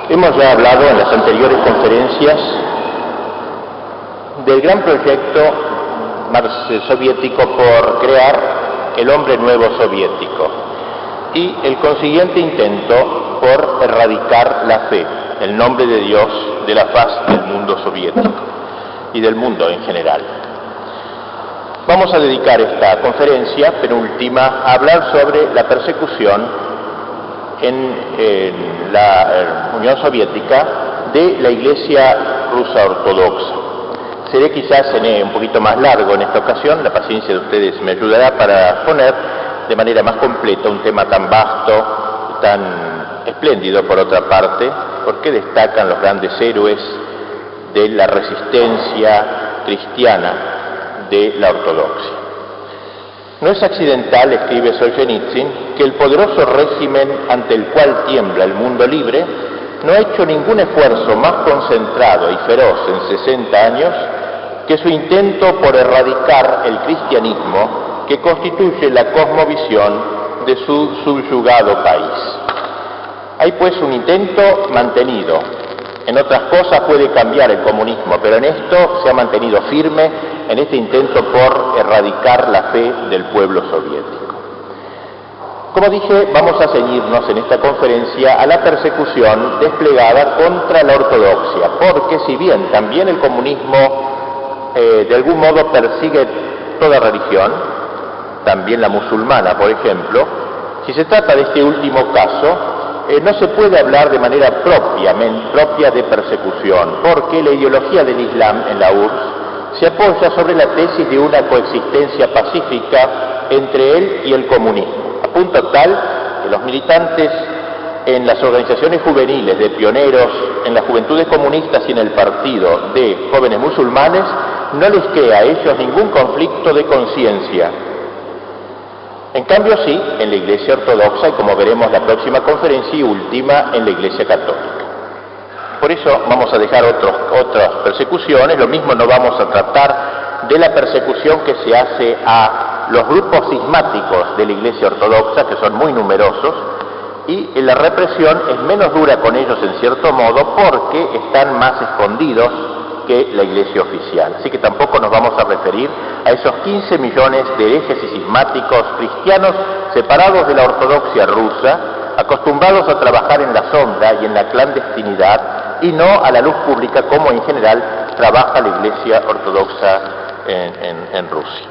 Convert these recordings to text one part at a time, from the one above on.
Hemos ya hablado en las anteriores conferencias del gran proyecto soviético por crear el hombre nuevo soviético y el consiguiente intento por erradicar la fe, el nombre de Dios, de la faz del mundo soviético y del mundo en general. Vamos a dedicar esta conferencia penúltima a hablar sobre la persecución en la Unión Soviética de la Iglesia rusa ortodoxa. Seré quizás un poquito más largo en esta ocasión, la paciencia de ustedes me ayudará para poner de manera más completa un tema tan vasto, tan espléndido por otra parte, porque destacan los grandes héroes de la resistencia cristiana de la ortodoxia. No es accidental, escribe Solzhenitsyn, que el poderoso régimen ante el cual tiembla el mundo libre no ha hecho ningún esfuerzo más concentrado y feroz en 60 años que su intento por erradicar el cristianismo que constituye la cosmovisión de su subyugado país. Hay pues un intento mantenido. En otras cosas puede cambiar el comunismo, pero en esto se ha mantenido firme en este intento por erradicar la fe del pueblo soviético. Como dije, vamos a ceñirnos en esta conferencia a la persecución desplegada contra la ortodoxia, porque si bien también el comunismo de algún modo persigue toda religión, también la musulmana, por ejemplo, si se trata de este último caso, no se puede hablar de manera propia de persecución, porque la ideología del Islam en la URSS se apoya sobre la tesis de una coexistencia pacífica entre él y el comunismo, a punto tal que los militantes en las organizaciones juveniles de pioneros en las juventudes comunistas y en el partido de jóvenes musulmanes no les crea a ellos ningún conflicto de conciencia. En cambio sí, en la Iglesia ortodoxa y como veremos la próxima conferencia y última en la Iglesia católica. Por eso vamos a dejar otras persecuciones, lo mismo no vamos a tratar de la persecución que se hace a los grupos cismáticos de la Iglesia ortodoxa, que son muy numerosos, y la represión es menos dura con ellos en cierto modo porque están más escondidos que la Iglesia oficial. Así que tampoco nos vamos a referir a esos 15 millones de herejes y cismáticos cristianos separados de la ortodoxia rusa, acostumbrados a trabajar en la sombra y en la clandestinidad y no a la luz pública como en general trabaja la Iglesia ortodoxa en Rusia.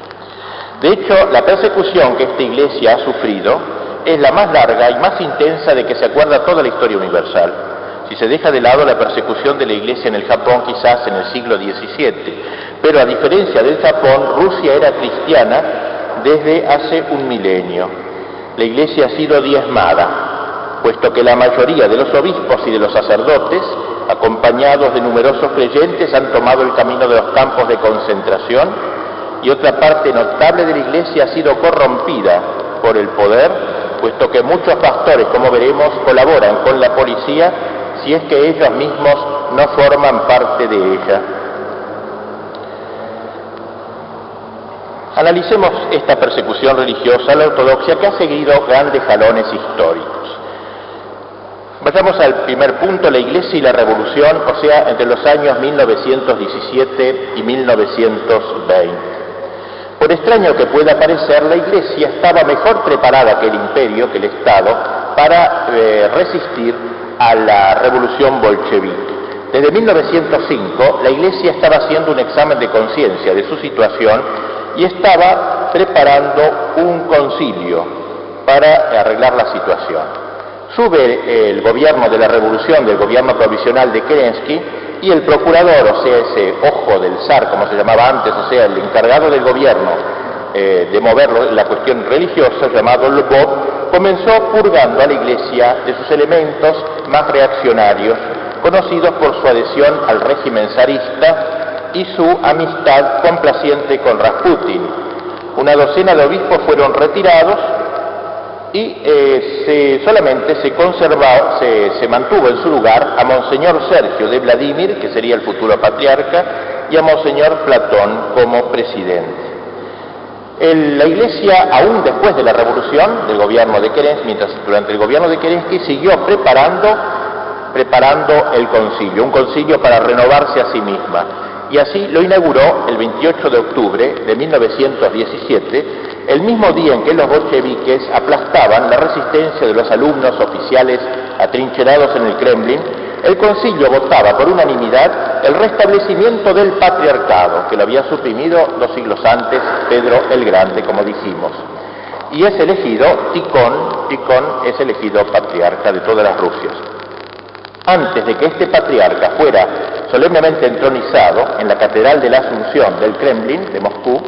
De hecho, la persecución que esta Iglesia ha sufrido es la más larga y más intensa de que se acuerda toda la historia universal. Si se deja de lado la persecución de la Iglesia en el Japón, quizás en el siglo XVII, pero a diferencia del Japón, Rusia era cristiana desde hace un milenio. La Iglesia ha sido diezmada, puesto que la mayoría de los obispos y de los sacerdotes, acompañados de numerosos creyentes, han tomado el camino de los campos de concentración, y otra parte notable de la Iglesia ha sido corrompida por el poder, puesto que muchos pastores, como veremos, colaboran con la policía si es que ellos mismos no forman parte de ella. Analicemos esta persecución religiosa a la ortodoxia que ha seguido grandes jalones históricos. Vayamos al primer punto, la Iglesia y la Revolución, o sea, entre los años 1917 y 1920. Por extraño que pueda parecer, la Iglesia estaba mejor preparada que el imperio, que el Estado, para resistir a la revolución bolchevique. Desde 1905, la Iglesia estaba haciendo un examen de conciencia de su situación y estaba preparando un concilio para arreglar la situación. Sube el gobierno de la revolución, del gobierno provisional de Kerensky, y el procurador, o sea, ese ojo del zar, como se llamaba antes, o sea, el encargado del gobierno de mover la cuestión religiosa, llamado Lvov, comenzó purgando a la Iglesia de sus elementos más reaccionarios, conocidos por su adhesión al régimen zarista y su amistad complaciente con Rasputin. Una docena de obispos fueron retirados y solamente se mantuvo en su lugar a Monseñor Sergio de Vladimir, que sería el futuro patriarca, y a Monseñor Platón como presidente. La Iglesia, aún después de la revolución del gobierno de Kerensky, durante el gobierno de Kerensky, siguió preparando preparando el concilio, un concilio para renovarse a sí misma. Y así lo inauguró el 28 de octubre de 1917, el mismo día en que los bolcheviques aplastaban la resistencia de los alumnos oficiales atrincherados en el Kremlin. El concilio votaba por unanimidad el restablecimiento del patriarcado, que lo había suprimido 2 siglos antes Pedro el Grande, como dijimos. Y es elegido Tikhón es elegido patriarca de todas las Rusias. Antes de que este patriarca fuera solemnemente entronizado en la Catedral de la Asunción del Kremlin de Moscú,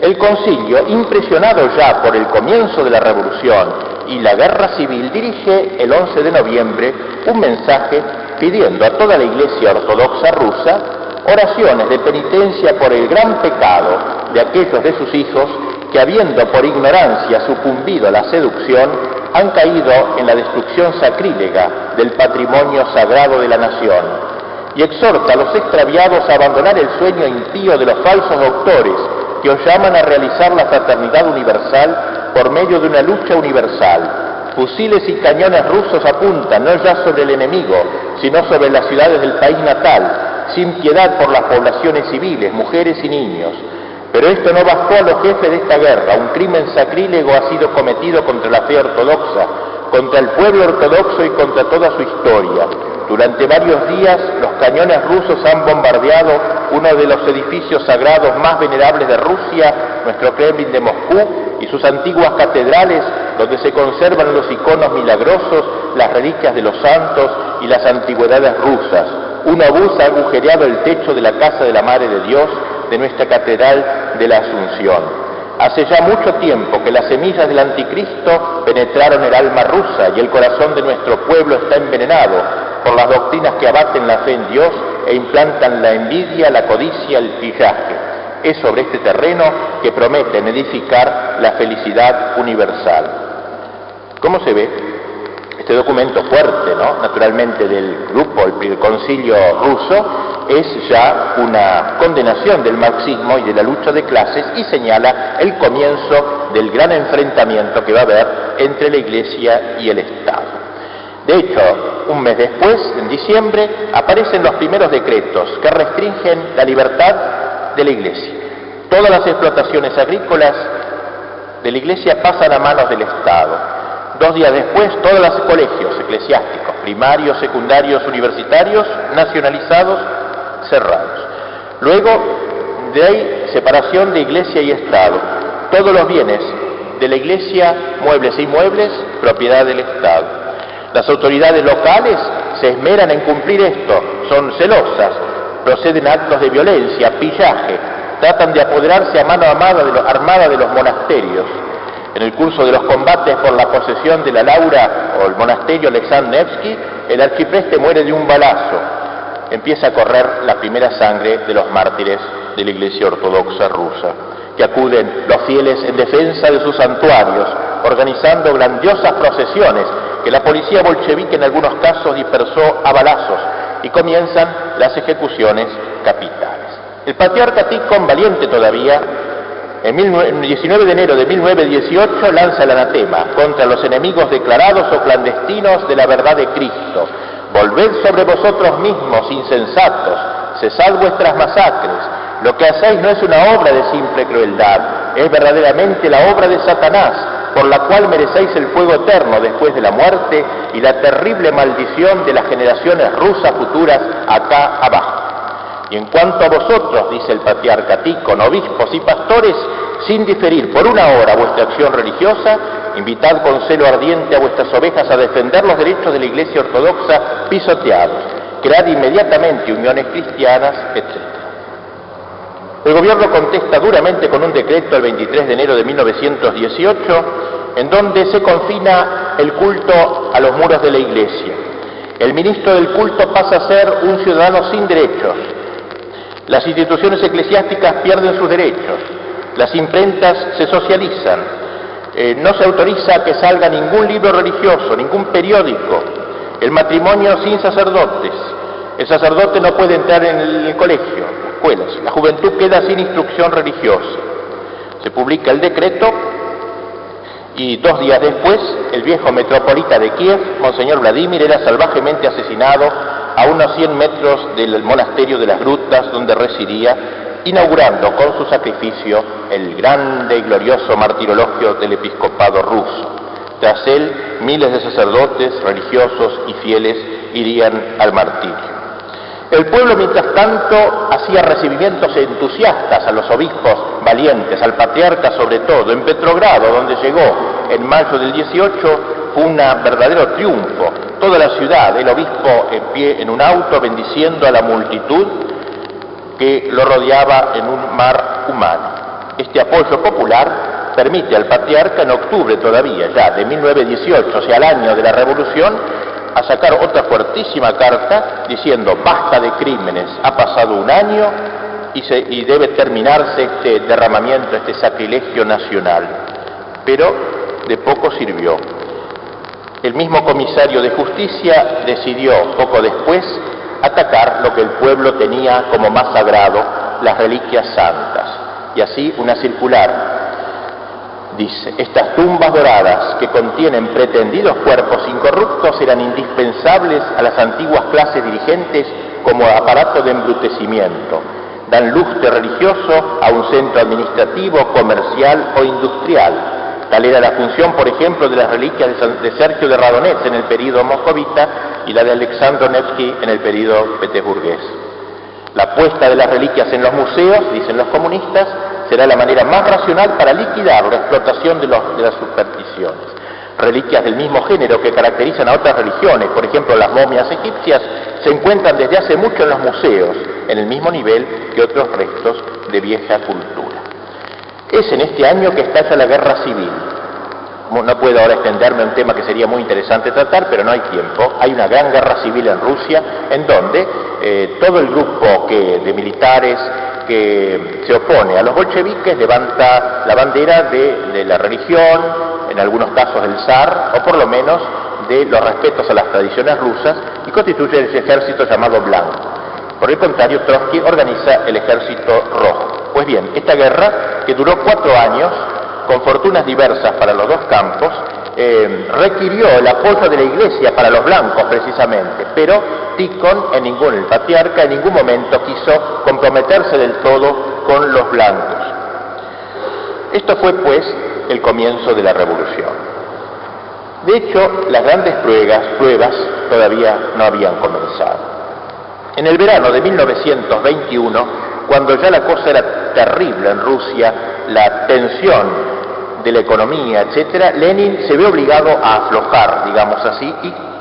el concilio, impresionado ya por el comienzo de la revolución y la guerra civil, dirige el 11 de noviembre un mensaje pidiendo a toda la Iglesia Ortodoxa rusa oraciones de penitencia por el gran pecado de aquellos de sus hijos que, habiendo por ignorancia sucumbido a la seducción, han caído en la destrucción sacrílega del patrimonio sagrado de la nación, y exhorta a los extraviados a abandonar el sueño impío de los falsos doctores que os llaman a realizar la fraternidad universal por medio de una lucha universal. Fusiles y cañones rusos apuntan no ya sobre el enemigo, sino sobre las ciudades del país natal, sin piedad por las poblaciones civiles, mujeres y niños. Pero esto no bastó a los jefes de esta guerra. Un crimen sacrílego ha sido cometido contra la fe ortodoxa, contra el pueblo ortodoxo y contra toda su historia. Durante varios días los cañones rusos han bombardeado uno de los edificios sagrados más venerables de Rusia, nuestro Kremlin de Moscú, y sus antiguas catedrales, donde se conservan los iconos milagrosos, las reliquias de los santos y las antigüedades rusas. Un obús ha agujereado el techo de la casa de la Madre de Dios, de nuestra Catedral de la Asunción. Hace ya mucho tiempo que las semillas del anticristo penetraron el alma rusa y el corazón de nuestro pueblo está envenenado por las doctrinas que abaten la fe en Dios e implantan la envidia, la codicia, el pillaje. Es sobre este terreno que prometen edificar la felicidad universal. ¿Cómo se ve? Este documento fuerte, ¿no?, naturalmente del grupo, el concilio ruso, es ya una condenación del marxismo y de la lucha de clases y señala el comienzo del gran enfrentamiento que va a haber entre la Iglesia y el Estado. De hecho, un mes después, en diciembre, aparecen los primeros decretos que restringen la libertad de la Iglesia. Todas las explotaciones agrícolas de la Iglesia pasan a manos del Estado. 2 días después, todos los colegios eclesiásticos, primarios, secundarios, universitarios, nacionalizados, cerrados. Luego, de ahí, separación de Iglesia y Estado. Todos los bienes de la Iglesia, muebles e inmuebles, propiedad del Estado. Las autoridades locales se esmeran en cumplir esto, son celosas, proceden a actos de violencia, pillaje, tratan de apoderarse a mano armada de los monasterios. En el curso de los combates por la posesión de la Laura o el monasterio Alexandr Nevsky, el arcipreste muere de un balazo. Empieza a correr la primera sangre de los mártires de la Iglesia Ortodoxa rusa, que acuden los fieles en defensa de sus santuarios, organizando grandiosas procesiones que la policía bolchevique en algunos casos dispersó a balazos, y comienzan las ejecuciones capitales. El patriarca Tikhón, valiente todavía, el 19 de enero de 1918 lanza el anatema contra los enemigos declarados o clandestinos de la verdad de Cristo. Volved sobre vosotros mismos, insensatos, cesad vuestras masacres. Lo que hacéis no es una obra de simple crueldad, es verdaderamente la obra de Satanás, por la cual merecéis el fuego eterno después de la muerte y la terrible maldición de las generaciones rusas futuras acá abajo. Y en cuanto a vosotros, dice el patriarca Tikhón, obispos y pastores, sin diferir por una hora vuestra acción religiosa, invitad con celo ardiente a vuestras ovejas a defender los derechos de la Iglesia Ortodoxa pisoteados, cread inmediatamente uniones cristianas, etc. El gobierno contesta duramente con un decreto el 23 de enero de 1918, en donde se confina el culto a los muros de la Iglesia. El ministro del culto pasa a ser un ciudadano sin derechos. Las instituciones eclesiásticas pierden sus derechos, las imprentas se socializan, no se autoriza que salga ningún libro religioso, ningún periódico, el matrimonio sin sacerdotes, el sacerdote no puede entrar en el colegio, escuelas, la juventud queda sin instrucción religiosa. Se publica el decreto y 2 días después el viejo metropolita de Kiev, Monseñor Vladimir, era salvajemente asesinado a unos 100 metros del monasterio de las Grutas donde residía, inaugurando con su sacrificio el grande y glorioso martirologio del episcopado ruso. Tras él, miles de sacerdotes, religiosos y fieles irían al martirio. El pueblo, mientras tanto, hacía recibimientos entusiastas a los obispos valientes, al patriarca sobre todo. En Petrogrado, donde llegó en mayo del 18, fue un verdadero triunfo. Toda la ciudad, el obispo en pie en un auto, bendiciendo a la multitud que lo rodeaba en un mar humano. Este apoyo popular permite al patriarca en octubre todavía, ya de 1918, o sea, al año de la Revolución, a sacar otra fuertísima carta diciendo: basta de crímenes, ha pasado un año y debe terminarse este derramamiento, este sacrilegio nacional. Pero de poco sirvió. El mismo comisario de justicia decidió poco después atacar lo que el pueblo tenía como más sagrado, las reliquias santas. Y así una circular dice: estas tumbas doradas que contienen pretendidos cuerpos incorruptos eran indispensables a las antiguas clases dirigentes como aparato de embrutecimiento. Dan lustre religioso a un centro administrativo, comercial o industrial. Tal era la función, por ejemplo, de las reliquias de Sergio de Radonets en el período moscovita y la de Alexandro Nevsky en el período petersburgués. La puesta de las reliquias en los museos, dicen los comunistas, será la manera más racional para liquidar la explotación de las supersticiones. Reliquias del mismo género que caracterizan a otras religiones, por ejemplo las momias egipcias, se encuentran desde hace mucho en los museos, en el mismo nivel que otros restos de vieja cultura. Es en este año que estalla la guerra civil. No puedo ahora extenderme a un tema que sería muy interesante tratar, pero no hay tiempo. Hay una gran guerra civil en Rusia, en donde todo el grupo de militares que se opone a los bolcheviques levanta la bandera de la religión, en algunos casos del zar, o por lo menos de los respetos a las tradiciones rusas, y constituye ese ejército llamado blanco. Por el contrario, Trotsky organiza el ejército rojo. Pues bien, esta guerra, que duró 4 años, con fortunas diversas para los dos campos, requirió el apoyo de la Iglesia para los blancos precisamente, pero Tikhon, el patriarca, en ningún momento quiso comprometerse del todo con los blancos. Esto fue pues el comienzo de la revolución. De hecho, las grandes pruebas todavía no habían comenzado. En el verano de 1921, cuando ya la cosa era terrible en Rusia, la tensión de la economía, etcétera, Lenin se ve obligado a aflojar, digamos así,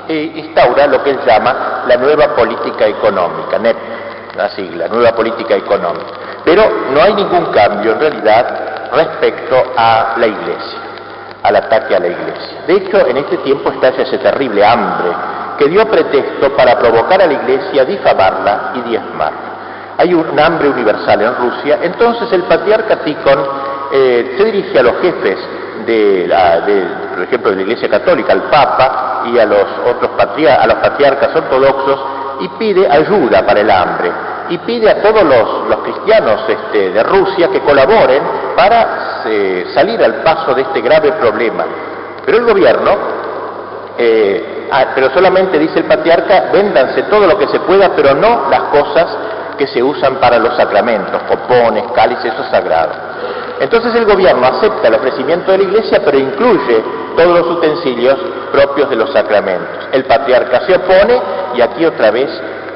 y instaura lo que él llama la nueva política económica, NEP, la sigla, nueva política económica. Pero no hay ningún cambio en realidad respecto a la Iglesia, al ataque a la Iglesia. De hecho, en este tiempo estalla ese terrible hambre que dio pretexto para provocar a la Iglesia, difamarla y diezmarla. Hay un hambre universal en Rusia. Entonces el patriarca Tikhon se dirige a los jefes por ejemplo, de la Iglesia Católica, al Papa y a los otros patriarcas ortodoxos, y pide ayuda para el hambre, y pide a todos los cristianos de Rusia que colaboren para salir al paso de este grave problema. Pero el gobierno, pero solamente dice el patriarca: véndanse todo lo que se pueda, pero no las cosas que se usan para los sacramentos, copones, cálices, eso es sagrado. Entonces el gobierno acepta el ofrecimiento de la Iglesia, pero incluye todos los utensilios propios de los sacramentos. El patriarca se opone, y aquí otra vez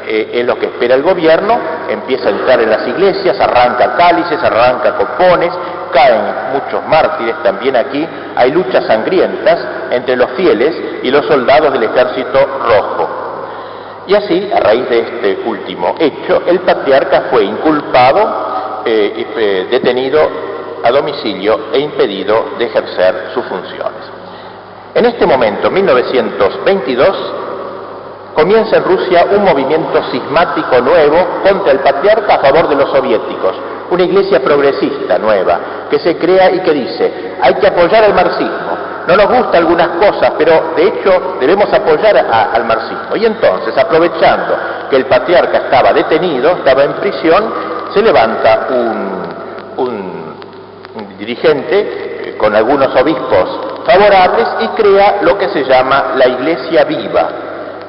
es lo que espera el gobierno: empieza a entrar en las iglesias, arranca cálices, arranca copones, caen muchos mártires también aquí, hay luchas sangrientas entre los fieles y los soldados del ejército rojo. Y así, a raíz de este último hecho, el patriarca fue inculpado, detenido a domicilio e impedido de ejercer sus funciones. En este momento, 1922, comienza en Rusia un movimiento cismático nuevo contra el patriarca a favor de los soviéticos, una iglesia progresista nueva que se crea y que dice: hay que apoyar al marxismo. No nos gustan algunas cosas, pero de hecho debemos apoyar al marxismo. Y entonces, aprovechando que el patriarca estaba detenido, estaba en prisión, se levanta un dirigente con algunos obispos favorables y crea lo que se llama la Iglesia Viva.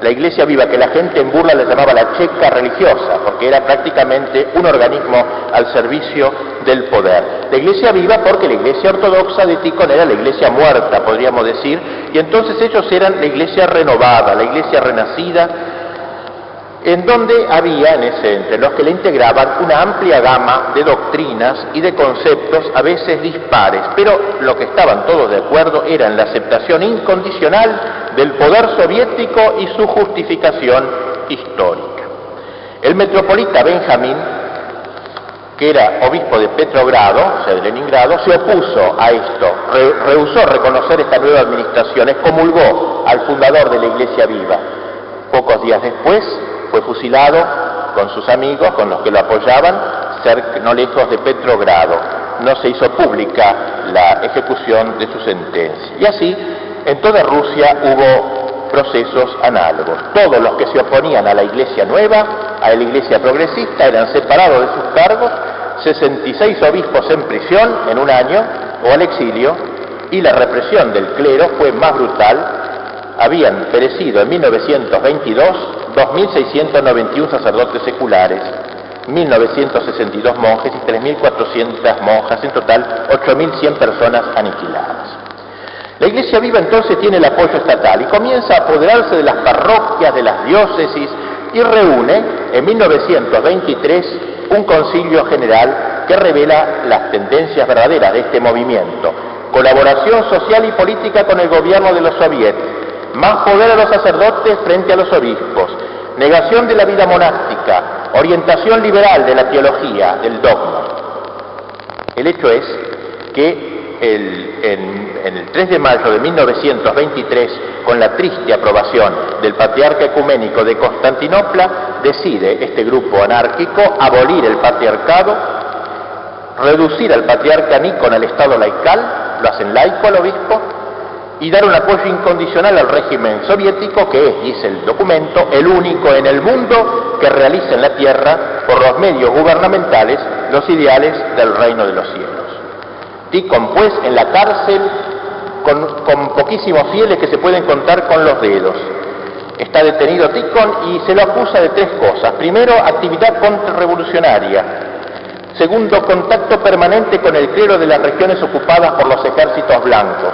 La Iglesia Viva, que la gente en burla le llamaba la checa religiosa, porque era prácticamente un organismo al servicio del poder. La Iglesia Viva porque la Iglesia Ortodoxa de Ticón era la Iglesia muerta, podríamos decir, y entonces ellos eran la Iglesia renovada, la Iglesia renacida, en donde había entre los que le integraban una amplia gama de doctrinas y de conceptos a veces dispares, pero lo que estaban todos de acuerdo era en la aceptación incondicional del poder soviético y su justificación histórica. El metropolita Benjamín, que era obispo de Petrogrado, o sea de Leningrado, se opuso a esto, rehusó reconocer esta nueva administración, excomulgó al fundador de la Iglesia Viva. Pocos días después fue fusilado con sus amigos, con los que lo apoyaban, no lejos de Petrogrado. No se hizo pública la ejecución de su sentencia. Y así, en toda Rusia hubo procesos análogos. Todos los que se oponían a la Iglesia nueva, a la Iglesia progresista, eran separados de sus cargos, 66 obispos en prisión en un año o al exilio, y la represión del clero fue más brutal. Habían perecido en 1922 2.691 sacerdotes seculares, 1.962 monjes y 3.400 monjas, en total 8.100 personas aniquiladas. La Iglesia Viva entonces tiene el apoyo estatal y comienza a apoderarse de las parroquias, de las diócesis, y reúne en 1923 un concilio general que revela las tendencias verdaderas de este movimiento: colaboración social y política con el gobierno de los soviets, más poder a los sacerdotes frente a los obispos, negación de la vida monástica, orientación liberal de la teología, del dogma. El hecho es que en el 3 de mayo de 1923, con la triste aprobación del patriarca ecuménico de Constantinopla, decide este grupo anárquico abolir el patriarcado, reducir al patriarca Nikon al estado laical, lo hacen laico al obispo, y dar un apoyo incondicional al régimen soviético, que es, dice el documento, el único en el mundo que realiza en la tierra, por los medios gubernamentales, los ideales del reino de los cielos. Ticón, pues, en la cárcel, con poquísimos fieles que se pueden contar con los dedos. Está detenido Ticón y se lo acusa de 3 cosas. Primero, actividad contrarrevolucionaria. Segundo, contacto permanente con el clero de las regiones ocupadas por los ejércitos blancos.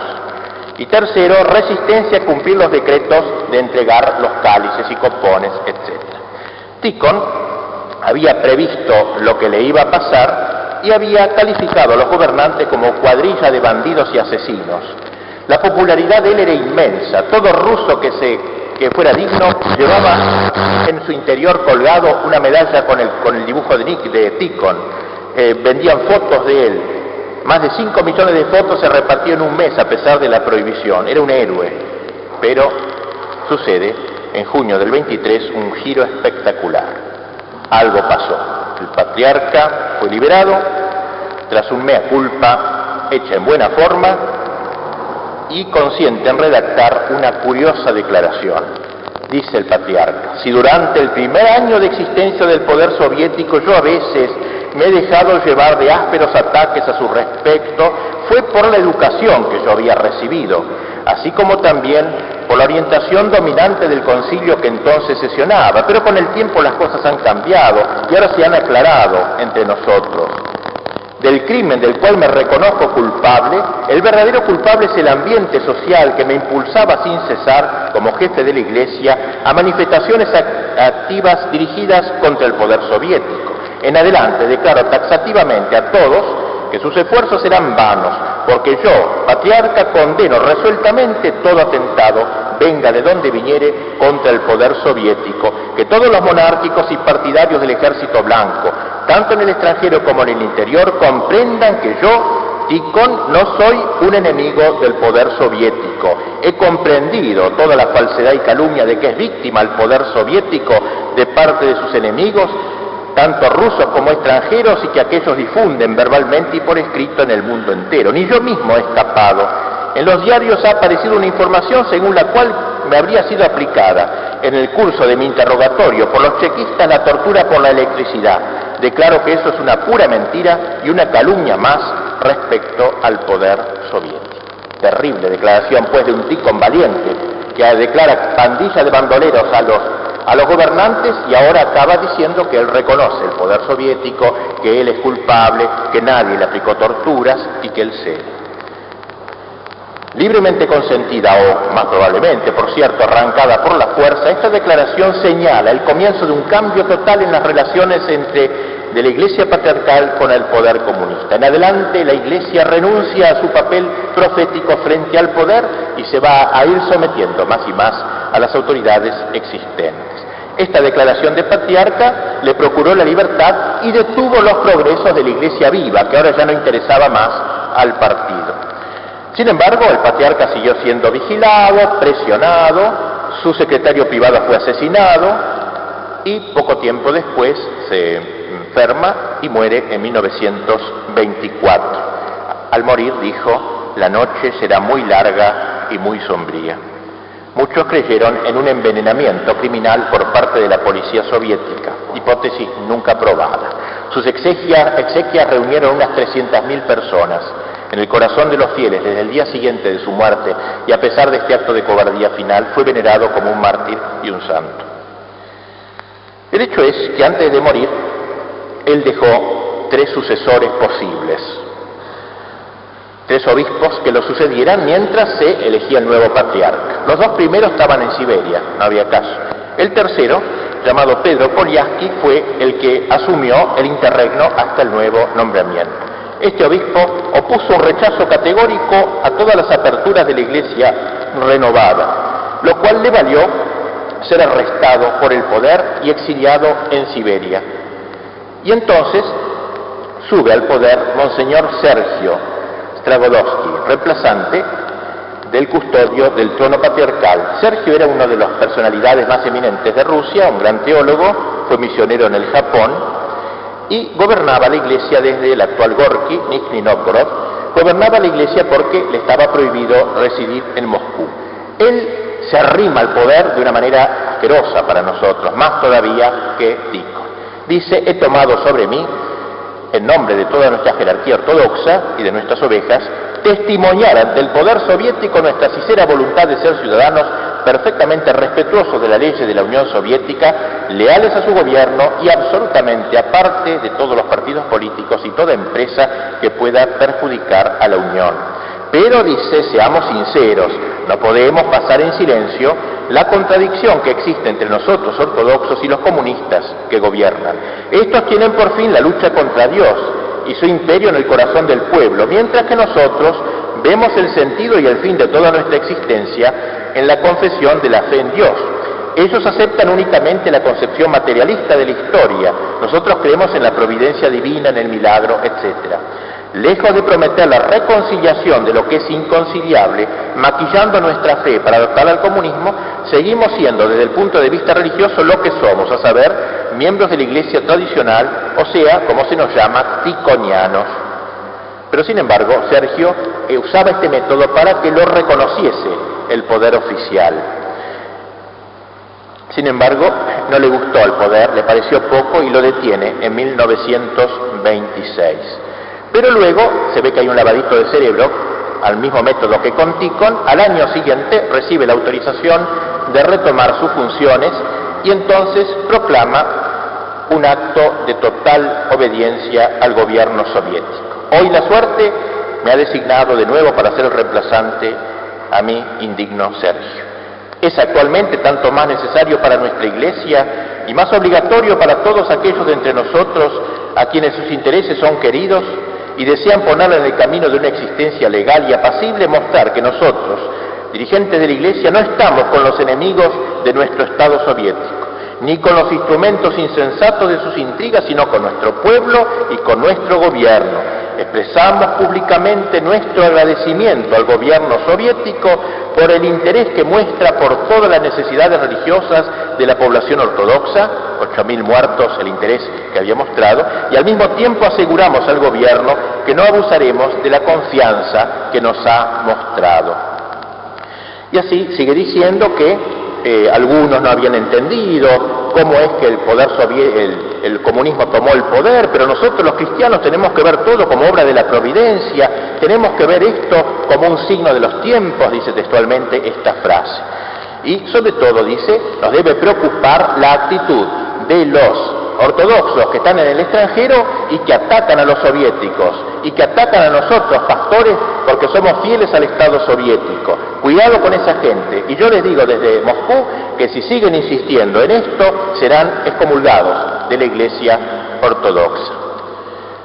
Y tercero, resistencia a cumplir los decretos de entregar los cálices y copones, etc. Ticón había previsto lo que le iba a pasar y había calificado a los gobernantes como cuadrilla de bandidos y asesinos. La popularidad de él era inmensa. Todo ruso que fuera digno llevaba en su interior colgado una medalla con el dibujo de Ticón. Vendían fotos de él. Más de 5 millones de fotos se repartieron en un mes a pesar de la prohibición. Era un héroe. Pero sucede, en junio del 23, un giro espectacular. Algo pasó. El patriarca fue liberado tras un mea culpa hecha en buena forma y consiente en redactar una curiosa declaración. Dice el patriarca: si durante el primer año de existencia del poder soviético yo a veces me he dejado llevar de ásperos ataques a su respecto, fue por la educación que yo había recibido, así como también por la orientación dominante del concilio que entonces sesionaba, pero con el tiempo las cosas han cambiado y ahora se han aclarado entre nosotros. Del crimen del cual me reconozco culpable, el verdadero culpable es el ambiente social que me impulsaba sin cesar, como jefe de la Iglesia, a manifestaciones activas dirigidas contra el poder soviético. En adelante declaro taxativamente a todos que sus esfuerzos serán vanos, porque yo, patriarca, condeno resueltamente todo atentado, venga de donde viniere, contra el poder soviético, que todos los monárquicos y partidarios del ejército blanco, tanto en el extranjero como en el interior, comprendan que yo, Ticón, no soy un enemigo del poder soviético. He comprendido toda la falsedad y calumnia de que es víctima el poder soviético de parte de sus enemigos, tanto rusos como extranjeros, y que aquellos difunden verbalmente y por escrito en el mundo entero. Ni yo mismo he escapado. En los diarios ha aparecido una información según la cual me habría sido aplicada en el curso de mi interrogatorio por los chequistas la tortura por la electricidad. Declaro que eso es una pura mentira y una calumnia más respecto al poder soviético. Terrible declaración, pues, de un ticón valiente, que declara pandilla de bandoleros a los gobernantes y ahora acaba diciendo que él reconoce el poder soviético, que él es culpable, que nadie le aplicó torturas y que él cede. Libremente consentida o, más probablemente, por cierto, arrancada por la fuerza, esta declaración señala el comienzo de un cambio total en las relaciones de la Iglesia patriarcal con el poder comunista. En adelante, la Iglesia renuncia a su papel profético frente al poder y se va a ir sometiendo más y más a las autoridades existentes. Esta declaración de patriarca le procuró la libertad y detuvo los progresos de la Iglesia viva, que ahora ya no interesaba más al partido. Sin embargo, el patriarca siguió siendo vigilado, presionado, su secretario privado fue asesinado y poco tiempo después se enferma y muere en 1924. Al morir dijo: la noche será muy larga y muy sombría. Muchos creyeron en un envenenamiento criminal por parte de la policía soviética, hipótesis nunca probada. Sus exequias reunieron unas 300.000 personas. En el corazón de los fieles, desde el día siguiente de su muerte, y a pesar de este acto de cobardía final, fue venerado como un mártir y un santo. El hecho es que antes de morir, él dejó 3 sucesores posibles, 3 obispos que lo sucedieran mientras se elegía el nuevo patriarca. Los 2 primeros estaban en Siberia, no había caso. El tercero, llamado Pedro Polyaksky, fue el que asumió el interregno hasta el nuevo nombramiento. Este obispo opuso un rechazo categórico a todas las aperturas de la Iglesia renovada, lo cual le valió ser arrestado por el poder y exiliado en Siberia. Y entonces sube al poder Monseñor Sergio Stragodowski, reemplazante del custodio del trono patriarcal. Sergio era una de las personalidades más eminentes de Rusia, un gran teólogo, fue misionero en el Japón, y gobernaba la Iglesia desde el actual Gorky, Nizhny Novgorod. Gobernaba la Iglesia porque le estaba prohibido residir en Moscú. Él se arrima al poder de una manera asquerosa para nosotros, más todavía que Tikhon. Dice: he tomado sobre mí, en nombre de toda nuestra jerarquía ortodoxa y de nuestras ovejas, testimoniar ante el poder soviético nuestra sincera voluntad de ser ciudadanos perfectamente respetuosos de las leyes de la Unión Soviética, leales a su gobierno y absolutamente aparte de todos los partidos políticos y toda empresa que pueda perjudicar a la Unión. Pero, dice, seamos sinceros, no podemos pasar en silencio la contradicción que existe entre nosotros ortodoxos y los comunistas que gobiernan. Estos tienen por fin la lucha contra Dios y su imperio en el corazón del pueblo, mientras que nosotros vemos el sentido y el fin de toda nuestra existencia en la confesión de la fe en Dios. Ellos aceptan únicamente la concepción materialista de la historia, nosotros creemos en la providencia divina, en el milagro, etc. Lejos de prometer la reconciliación de lo que es inconciliable, maquillando nuestra fe para adoptar al comunismo, seguimos siendo desde el punto de vista religioso lo que somos, a saber, miembros de la Iglesia tradicional, o sea, como se nos llama, tikhonianos. Pero sin embargo, Sergio usaba este método para que lo reconociese el poder oficial. Sin embargo, no le gustó al poder, le pareció poco y lo detiene en 1926. Pero luego se ve que hay un lavadito de cerebro, al mismo método que con Tikhon. Al año siguiente recibe la autorización de retomar sus funciones y entonces proclama un acto de total obediencia al gobierno soviético. Hoy la suerte me ha designado de nuevo para ser el reemplazante a mi indigno Sergio. Es actualmente tanto más necesario para nuestra Iglesia y más obligatorio para todos aquellos de entre nosotros a quienes sus intereses son queridos y desean ponerla en el camino de una existencia legal y apacible, mostrar que nosotros, dirigentes de la Iglesia, no estamos con los enemigos de nuestro Estado soviético, ni con los instrumentos insensatos de sus intrigas, sino con nuestro pueblo y con nuestro gobierno. Expresamos públicamente nuestro agradecimiento al gobierno soviético por el interés que muestra por todas las necesidades religiosas de la población ortodoxa, 8.000 muertos, el interés que había mostrado, y al mismo tiempo aseguramos al gobierno que no abusaremos de la confianza que nos ha mostrado. Y así sigue diciendo que algunos no habían entendido cómo es que el comunismo tomó el poder, pero nosotros los cristianos tenemos que ver todo como obra de la providencia, tenemos que ver esto como un signo de los tiempos, dice textualmente esta frase. Y sobre todo, dice, nos debe preocupar la actitud de los ortodoxos que están en el extranjero y que atacan a los soviéticos y que atacan a nosotros, pastores, porque somos fieles al Estado soviético. Cuidado con esa gente. Y yo les digo desde Moscú que si siguen insistiendo en esto, serán excomulgados de la Iglesia ortodoxa.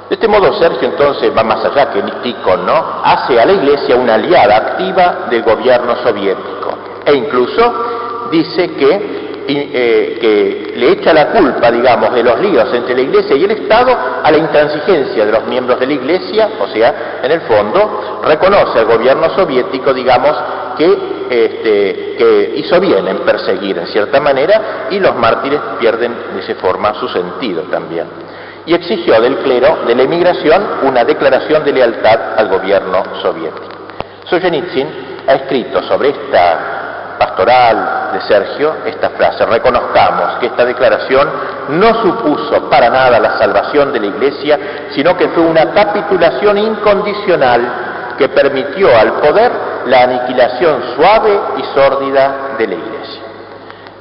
De este modo, Sergio entonces va más allá que Tikhon, ¿no? Hace a la Iglesia una aliada activa del gobierno soviético e incluso dice que le echa la culpa, digamos, de los líos entre la Iglesia y el Estado a la intransigencia de los miembros de la Iglesia, o sea, en el fondo, reconoce al gobierno soviético, digamos, que hizo bien en perseguir en cierta manera, y los mártires pierden de esa forma su sentido también. Y exigió del clero de la emigración una declaración de lealtad al gobierno soviético. Solzhenitsyn ha escrito sobre esta pastoral de Sergio esta frase: reconozcamos que esta declaración no supuso para nada la salvación de la Iglesia, sino que fue una capitulación incondicional que permitió al poder la aniquilación suave y sórdida de la Iglesia.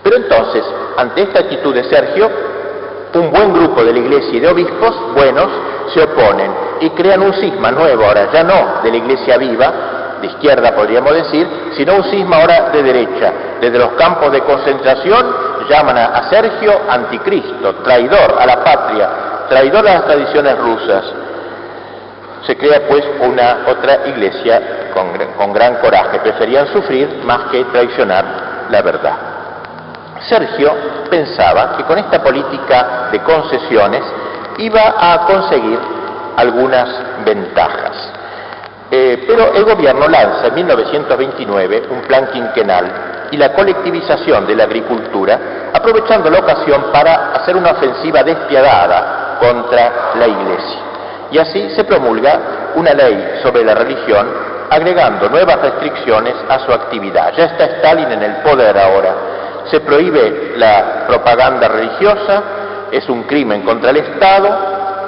Pero entonces, ante esta actitud de Sergio, un buen grupo de la Iglesia y de obispos buenos se oponen y crean un cisma nuevo, ahora ya no de la Iglesia viva, de izquierda podríamos decir, sino un cisma ahora de derecha. Desde los campos de concentración llaman a Sergio anticristo, traidor a la patria, traidor a las tradiciones rusas. Se crea pues una otra Iglesia con gran coraje, preferían sufrir más que traicionar la verdad. Sergio pensaba que con esta política de concesiones iba a conseguir algunas ventajas. Pero el gobierno lanza en 1929 un plan quinquenal y la colectivización de la agricultura, aprovechando la ocasión para hacer una ofensiva despiadada contra la Iglesia. Y así se promulga una ley sobre la religión, agregando nuevas restricciones a su actividad. Ya está Stalin en el poder ahora. Se prohíbe la propaganda religiosa, es un crimen contra el Estado,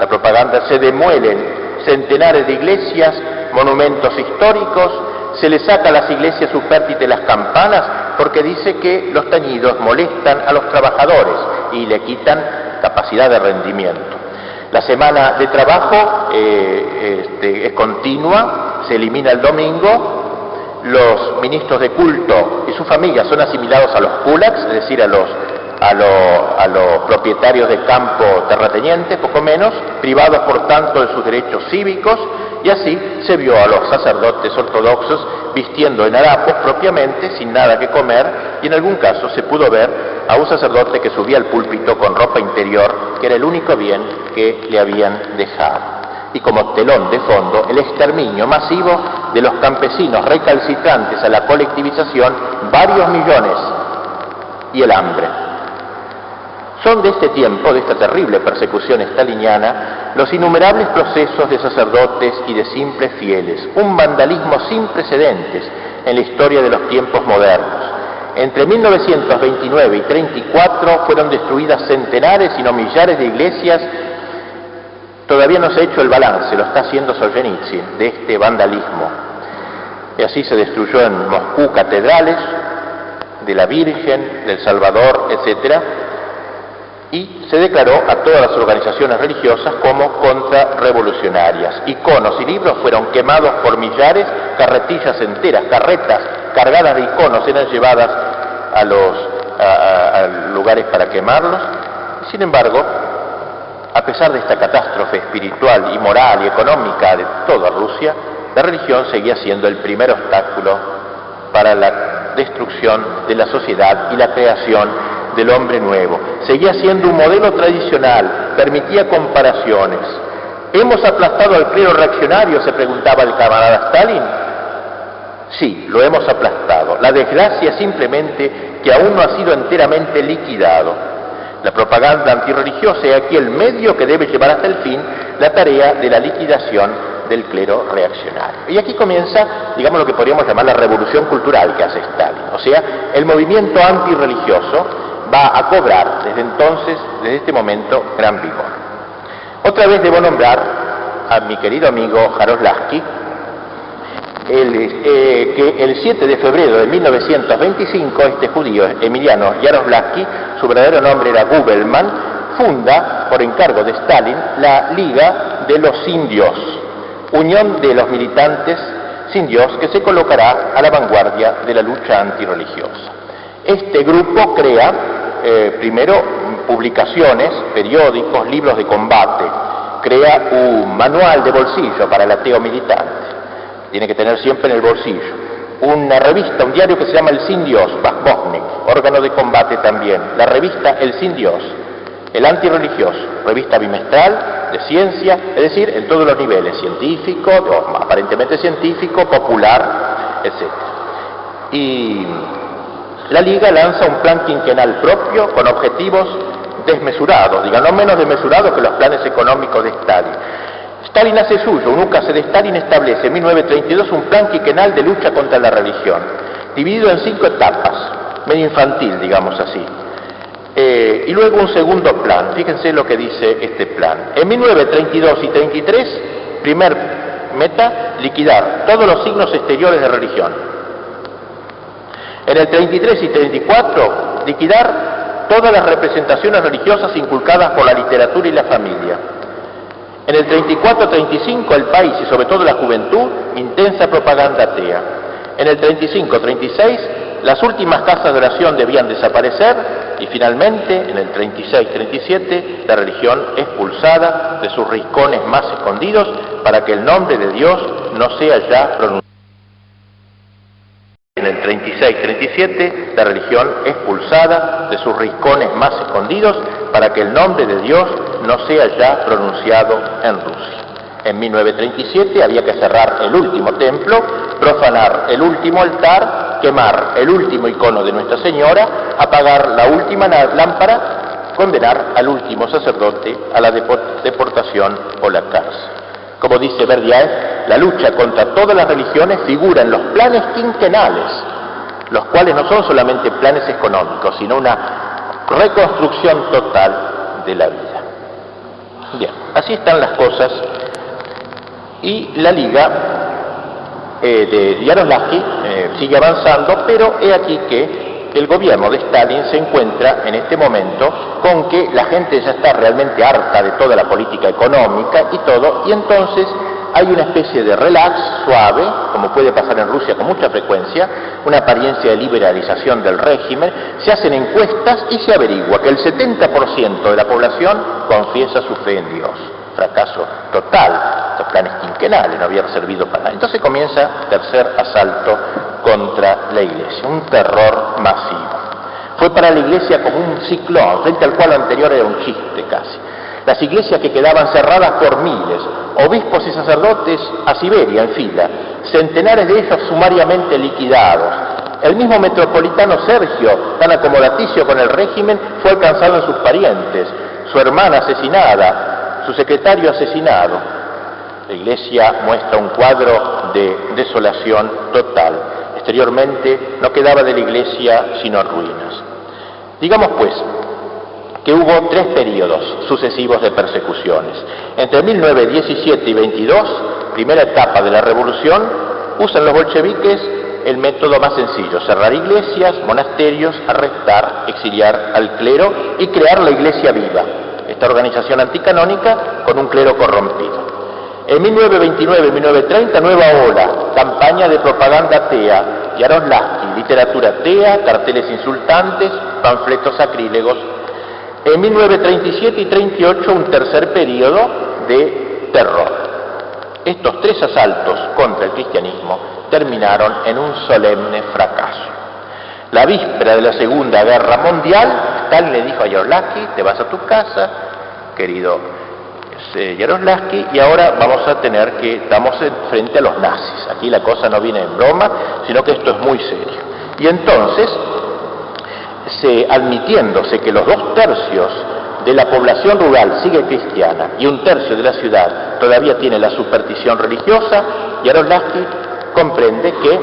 la propaganda, se demuelen centenares de iglesias, monumentos históricos, se le saca a las iglesias supérstite las campanas porque dice que los tañidos molestan a los trabajadores y le quitan capacidad de rendimiento. La semana de trabajo es continua, se elimina el domingo, los ministros de culto y sus familias son asimilados a los kulaks, es decir, a los propietarios de campo terratenientes, poco menos, privados por tanto de sus derechos cívicos, y así se vio a los sacerdotes ortodoxos vistiendo en harapos propiamente, sin nada que comer, y en algún caso se pudo ver a un sacerdote que subía al púlpito con ropa interior, que era el único bien que le habían dejado. Y como telón de fondo, el exterminio masivo de los campesinos recalcitrantes a la colectivización, varios millones, y el hambre. Son de este tiempo, de esta terrible persecución staliniana, los innumerables procesos de sacerdotes y de simples fieles, un vandalismo sin precedentes en la historia de los tiempos modernos. Entre 1929 y 1934 fueron destruidas centenares, si no millares de iglesias. Todavía no se ha hecho el balance, lo está haciendo Solzhenitsyn, de este vandalismo. Y así se destruyó en Moscú catedrales de la Virgen, del Salvador, etc., y se declaró a todas las organizaciones religiosas como contrarrevolucionarias. Iconos y libros fueron quemados por millares, carretillas enteras, carretas cargadas de iconos eran llevadas a lugares para quemarlos. Sin embargo, a pesar de esta catástrofe espiritual y moral y económica de toda Rusia, la religión seguía siendo el primer obstáculo para la destrucción de la sociedad y la creación del hombre nuevo. Seguía siendo un modelo tradicional, permitía comparaciones. ¿Hemos aplastado al clero reaccionario?, se preguntaba el camarada Stalin. Sí, lo hemos aplastado. La desgracia es simplemente que aún no ha sido enteramente liquidado. La propaganda antirreligiosa es aquí el medio que debe llevar hasta el fin la tarea de la liquidación del clero reaccionario. Y aquí comienza, digamos, lo que podríamos llamar la revolución cultural que hace Stalin, o sea, el movimiento antirreligioso va a cobrar desde entonces, desde este momento, gran vigor. Otra vez debo nombrar a mi querido amigo Jaroslavsky, que el 7 de febrero de 1925, este judío Emiliano Jaroslavsky, su verdadero nombre era Gubelman, funda, por encargo de Stalin, la Liga de los Sin Dios, unión de los militantes sin Dios que se colocará a la vanguardia de la lucha antirreligiosa. Este grupo crea primero publicaciones, periódicos, libros de combate, crea un manual de bolsillo para el ateo militante, tiene que tener siempre en el bolsillo, una revista, un diario que se llama El Sin Dios, Bazboznik, órgano de combate también, la revista El Sin Dios, El Antirreligioso, revista bimestral de ciencia, es decir, en todos los niveles, científico, o aparentemente científico, popular, etc. Y la Liga lanza un plan quinquenal propio con objetivos desmesurados, digan, no menos desmesurados que los planes económicos de Stalin. Stalin hace suyo, un ukase de Stalin establece en 1932 un plan quinquenal de lucha contra la religión, dividido en 5 etapas, medio infantil, digamos así. Y luego un segundo plan, fíjense lo que dice este plan. En 1932 y 33, primer meta, liquidar todos los signos exteriores de religión. En el 33 y 34, liquidar todas las representaciones religiosas inculcadas por la literatura y la familia. En el 34-35, el país y sobre todo la juventud, intensa propaganda atea. En el 35-36, las últimas casas de oración debían desaparecer y finalmente, en el 36-37, la religión expulsada de sus rincones más escondidos para que el nombre de Dios no sea ya pronunciado. En el 36-37, la religión expulsada de sus rincones más escondidos para que el nombre de Dios no sea ya pronunciado en Rusia. En 1937 había que cerrar el último templo, profanar el último altar, quemar el último icono de Nuestra Señora, apagar la última lámpara, condenar al último sacerdote a la deportación o la cárcel. Como dice Berdyaev, la lucha contra todas las religiones figura en los planes quinquenales, los cuales no son solamente planes económicos, sino una reconstrucción total de la vida. Bien, así están las cosas, y la Liga de Jaroslavsky sigue avanzando, pero he aquí que el gobierno de Stalin se encuentra en este momento con que la gente ya está realmente harta de toda la política económica y todo, y entonces hay una especie de relax suave, como puede pasar en Rusia con mucha frecuencia, una apariencia de liberalización del régimen, se hacen encuestas y se averigua que el 70% de la población confiesa su fe en Dios. Fracaso total, estos planes quinquenales no habían servido para nada. Entonces comienza el tercer asalto contra la Iglesia, un terror masivo. Fue para la Iglesia como un ciclón, frente al cual lo anterior era un chiste casi. Las iglesias que quedaban cerradas por miles, obispos y sacerdotes a Siberia en fila, centenares de ellos sumariamente liquidados. El mismo metropolitano Sergio, tan acomodaticio con el régimen, fue alcanzado en sus parientes, su hermana asesinada, su secretario asesinado. La Iglesia muestra un cuadro de desolación total. Exteriormente no quedaba de la Iglesia sino ruinas. Digamos pues que hubo 3 periodos sucesivos de persecuciones. Entre 1917 y 22, primera etapa de la revolución, usan los bolcheviques el método más sencillo: cerrar iglesias, monasterios, arrestar, exiliar al clero y crear la Iglesia viva, esta organización anticanónica con un clero corrompido. En 1929 y 1930, nueva ola, campaña de propaganda atea, Jaroslavsky, literatura atea, carteles insultantes, panfletos sacrílegos. En 1937 y 38, un tercer periodo de terror. Estos 3 asaltos contra el cristianismo terminaron en un solemne fracaso. La víspera de la Segunda Guerra Mundial, Stalin le dijo a Jaroslavsky: te vas a tu casa, querido Jaroslavsky, y ahora estamos frente a los nazis. Aquí la cosa no viene en broma, sino que esto es muy serio. Y entonces, admitiéndose que los 2 tercios de la población rural sigue cristiana y 1 tercio de la ciudad todavía tiene la superstición religiosa, Jaroslavsky comprende que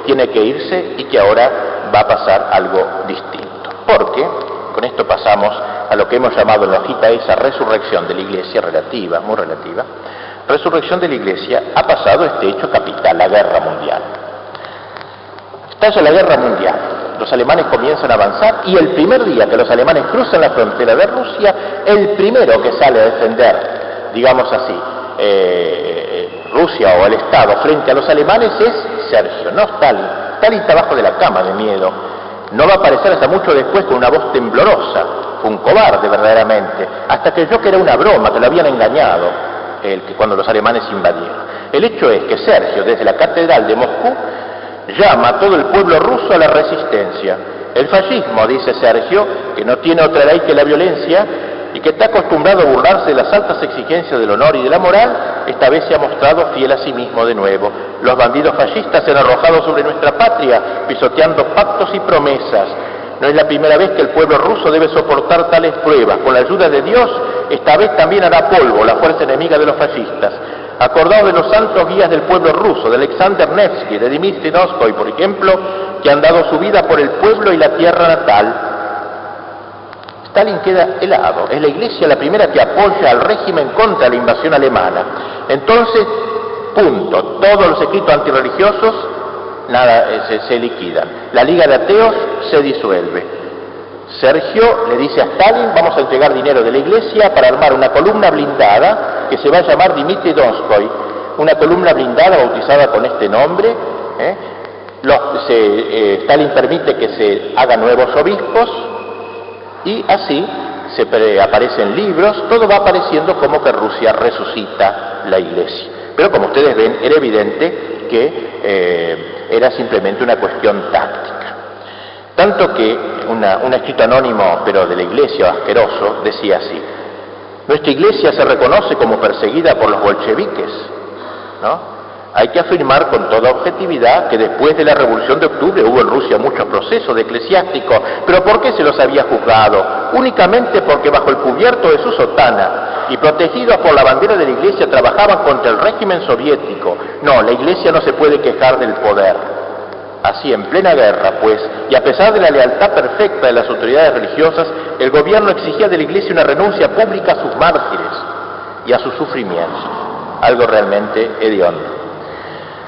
tiene que irse y que ahora va a pasar algo distinto. Porque con esto pasamos a lo que hemos llamado en la hojita esa resurrección de la Iglesia, relativa, muy relativa. Resurrección de la Iglesia, ha pasado este hecho capital, la guerra mundial. Estalla la guerra mundial, los alemanes comienzan a avanzar y el primer día que los alemanes cruzan la frontera de Rusia, el primero que sale a defender, digamos así, Rusia o el Estado frente a los alemanes es Sergio, no Stalin. Stalin está abajo de la cama de miedo, no va a aparecer hasta mucho después con una voz temblorosa, fue un cobarde verdaderamente, hasta creyó que era una broma, que lo habían engañado cuando los alemanes invadieron. El hecho es que Sergio, desde la catedral de Moscú, llama a todo el pueblo ruso a la resistencia. El fascismo, dice Sergio, que no tiene otra ley que la violencia y que está acostumbrado a burlarse de las altas exigencias del honor y de la moral, esta vez se ha mostrado fiel a sí mismo de nuevo. Los bandidos fascistas se han arrojado sobre nuestra patria, pisoteando pactos y promesas. No es la primera vez que el pueblo ruso debe soportar tales pruebas. Con la ayuda de Dios, esta vez también hará polvo la fuerza enemiga de los fascistas. Acordaos de los santos guías del pueblo ruso, de Alexander Nevsky, de Dmitri Donskoy, por ejemplo, que han dado su vida por el pueblo y la tierra natal. Stalin queda helado. Es la Iglesia la primera que apoya al régimen contra la invasión alemana. Entonces, punto. Todos los escritos antirreligiosos se liquidan. La Liga de Ateos se disuelve. Sergio le dice a Stalin: vamos a entregar dinero de la Iglesia para armar una columna blindada que se va a llamar Dmitri Donskoy. Una columna blindada bautizada con este nombre. Stalin permite que se hagan nuevos obispos. Y así aparecen libros, todo va apareciendo como que Rusia resucita la Iglesia. Pero como ustedes ven, era evidente que era simplemente una cuestión táctica. Tanto que un escrito anónimo, pero de la Iglesia, asqueroso, decía así: nuestra Iglesia se reconoce como perseguida por los bolcheviques, ¿no? Hay que afirmar con toda objetividad que después de la Revolución de Octubre hubo en Rusia muchos procesos de eclesiásticos, pero ¿por qué se los había juzgado? Únicamente porque bajo el cubierto de su sotana y protegidos por la bandera de la Iglesia trabajaban contra el régimen soviético. No, la Iglesia no se puede quejar del poder. Así, en plena guerra, pues, y a pesar de la lealtad perfecta de las autoridades religiosas, el gobierno exigía de la Iglesia una renuncia pública a sus mártires y a sus sufrimientos. Algo realmente hediondo.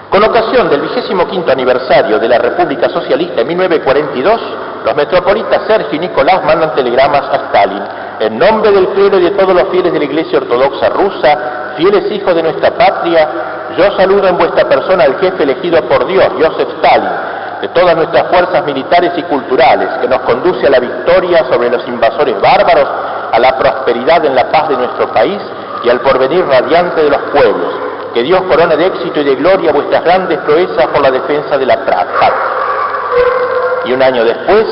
Con ocasión del 25º aniversario de la República Socialista en 1942, los metropolitas Sergio y Nicolás mandan telegramas a Stalin. En nombre del clero y de todos los fieles de la Iglesia Ortodoxa rusa, fieles hijos de nuestra patria, yo saludo en vuestra persona al jefe elegido por Dios, Joseph Stalin, de todas nuestras fuerzas militares y culturales, que nos conduce a la victoria sobre los invasores bárbaros, a la prosperidad en la paz de nuestro país y al porvenir radiante de los pueblos. Que Dios corone de éxito y de gloria vuestras grandes proezas por la defensa de la patria. Y un año después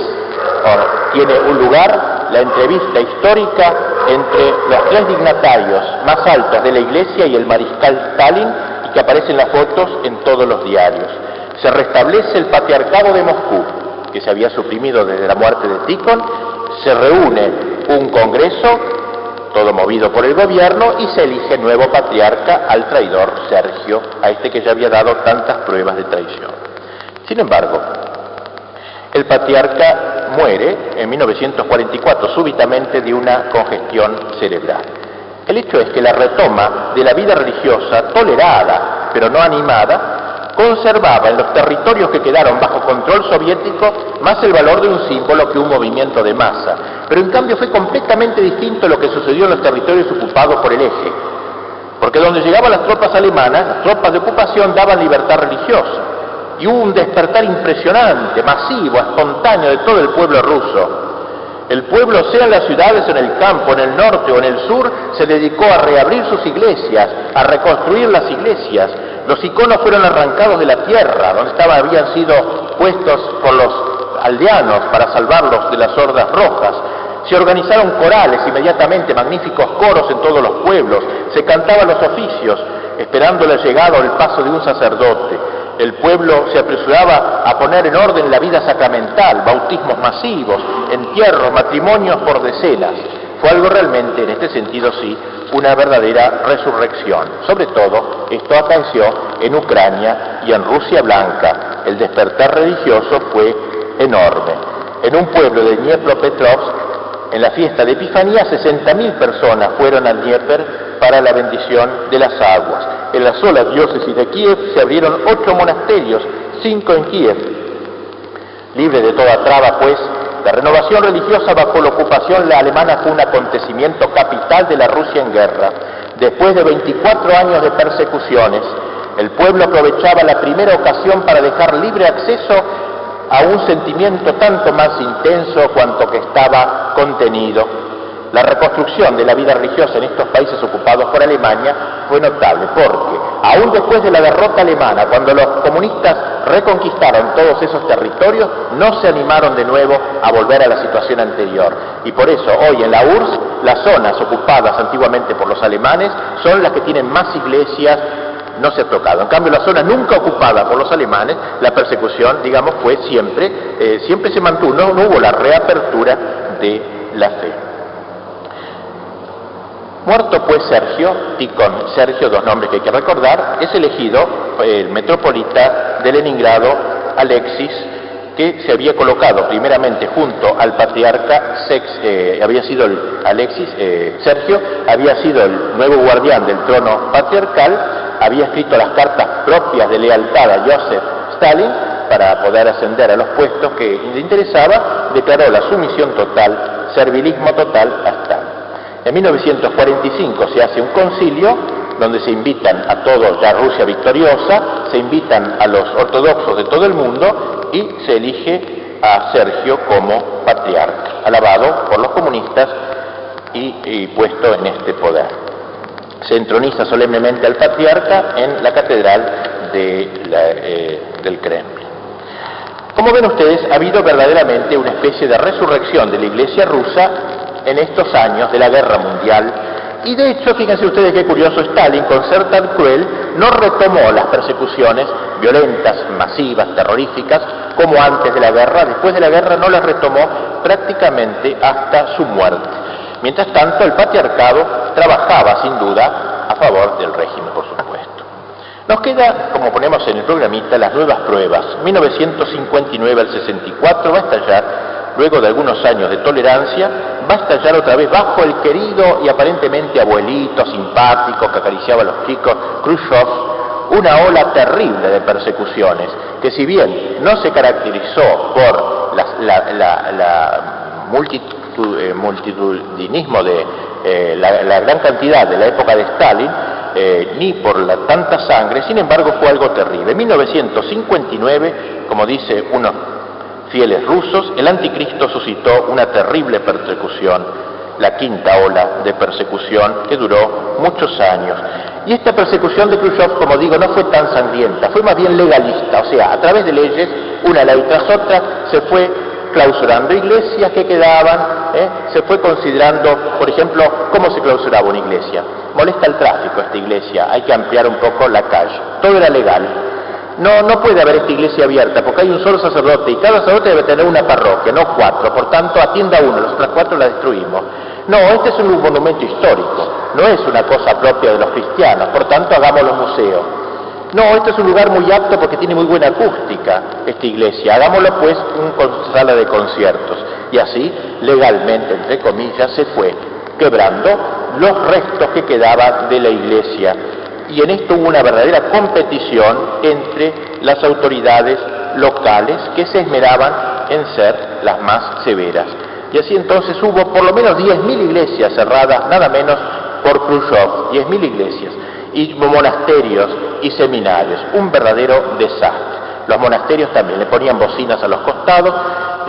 tiene un lugar la entrevista histórica entre los tres dignatarios más altos de la Iglesia y el mariscal Stalin, y que aparecen las fotos en todos los diarios. Se restablece el patriarcado de Moscú, que se había suprimido desde la muerte de Tikhon, se reúne un congreso, todo movido por el gobierno, y se elige nuevo patriarca al traidor Sergio, a este que ya había dado tantas pruebas de traición. Sin embargo, el patriarca muere en 1944 súbitamente de una congestión cerebral. El hecho es que la retoma de la vida religiosa, tolerada pero no animada, conservaba en los territorios que quedaron bajo control soviético más el valor de un símbolo que un movimiento de masa. Pero en cambio fue completamente distinto lo que sucedió en los territorios ocupados por el Eje. Porque donde llegaban las tropas alemanas, las tropas de ocupación daban libertad religiosa. Y hubo un despertar impresionante, masivo, espontáneo de todo el pueblo ruso. El pueblo, sea en las ciudades o en el campo, en el norte o en el sur, se dedicó a reabrir sus iglesias, a reconstruir las iglesias. Los iconos fueron arrancados de la tierra, donde habían sido puestos por los aldeanos para salvarlos de las hordas rojas. Se organizaron corales inmediatamente, magníficos coros en todos los pueblos. Se cantaban los oficios, esperando la llegada o el paso de un sacerdote. El pueblo se apresuraba a poner en orden la vida sacramental, bautismos masivos, entierros, matrimonios por decenas. Fue algo realmente, en este sentido sí, una verdadera resurrección. Sobre todo, esto aconteció en Ucrania y en Rusia Blanca. El despertar religioso fue enorme. En un pueblo de Dniepropetrovsk, En la fiesta de Epifanía, 60.000 personas fueron al Dnieper para la bendición de las aguas. En la sola diócesis de Kiev se abrieron 8 monasterios, 5 en Kiev. Libre de toda traba, pues, la renovación religiosa bajo la ocupación alemana fue un acontecimiento capital de la Rusia en guerra. Después de 24 años de persecuciones, el pueblo aprovechaba la primera ocasión para dejar libre acceso a un sentimiento tanto más intenso cuanto que estaba contenido. La reconstrucción de la vida religiosa en estos países ocupados por Alemania fue notable porque, aún después de la derrota alemana, cuando los comunistas reconquistaron todos esos territorios, no se animaron de nuevo a volver a la situación anterior. Y por eso, hoy en la URSS, las zonas ocupadas antiguamente por los alemanes son las que tienen más iglesias. No se ha tocado. En cambio, la zona nunca ocupada por los alemanes, la persecución, digamos, fue siempre se mantuvo, no hubo la reapertura de la fe. Muerto pues Sergio, y con Sergio, 2 nombres que hay que recordar, es elegido el metropolita de Leningrado, Alexis, que se había colocado primeramente junto al patriarca Sergio había sido el nuevo guardián del trono patriarcal, había escrito las cartas propias de lealtad a Joseph Stalin para poder ascender a los puestos que le interesaba, declaró la sumisión total, servilismo total a Stalin. En 1945 se hace un concilio donde se invitan a todos, ya Rusia victoriosa, se invitan a los ortodoxos de todo el mundo y se elige a Sergio como patriarca, alabado por los comunistas y puesto en este poder. Se entroniza solemnemente al patriarca en la catedral del Kremlin. Como ven ustedes, ha habido verdaderamente una especie de resurrección de la Iglesia rusa en estos años de la Guerra Mundial. Y de hecho, fíjense ustedes qué curioso, Stalin, con ser tan cruel, no retomó las persecuciones violentas, masivas, terroríficas, como antes de la guerra. Después de la guerra no las retomó prácticamente hasta su muerte. Mientras tanto, el patriarcado trabajaba sin duda a favor del régimen, por supuesto. Nos queda, como ponemos en el programita, las nuevas pruebas. 1959 al 64 va a estallar, luego de algunos años de tolerancia, va a estallar otra vez bajo el querido y aparentemente abuelito, simpático, que acariciaba a los chicos, Khrushchev, una ola terrible de persecuciones, que si bien no se caracterizó por la multitudinismo de la gran cantidad de la época de Stalin, ni por la tanta sangre, sin embargo fue algo terrible. En 1959, como dice unos fieles rusos, el anticristo suscitó una terrible persecución, la quinta ola de persecución que duró muchos años. Y esta persecución de Khrushchev, como digo, no fue tan sangrienta, fue más bien legalista, o sea, a través de leyes, una ley tras otra, se fue clausurando iglesias que quedaban, se fue considerando, por ejemplo, cómo se clausuraba una iglesia. Molesta el tráfico esta iglesia, hay que ampliar un poco la calle, todo era legal. No puede haber esta iglesia abierta porque hay un solo sacerdote y cada sacerdote debe tener una parroquia, no 4, por tanto atienda uno, las otras 4 la destruimos. No, este es un monumento histórico, no es una cosa propia de los cristianos, por tanto hagámoslo museo. No, este es un lugar muy apto porque tiene muy buena acústica, esta iglesia, hagámoslo pues una sala de conciertos. Y así, legalmente, entre comillas, se fue quebrando los restos que quedaban de la iglesia. Y en esto hubo una verdadera competición entre las autoridades locales que se esmeraban en ser las más severas. Y así entonces hubo por lo menos 10.000 iglesias cerradas, nada menos por Khrushchev, 10.000 iglesias, y monasterios y seminarios, un verdadero desastre. Los monasterios también le ponían bocinas a los costados,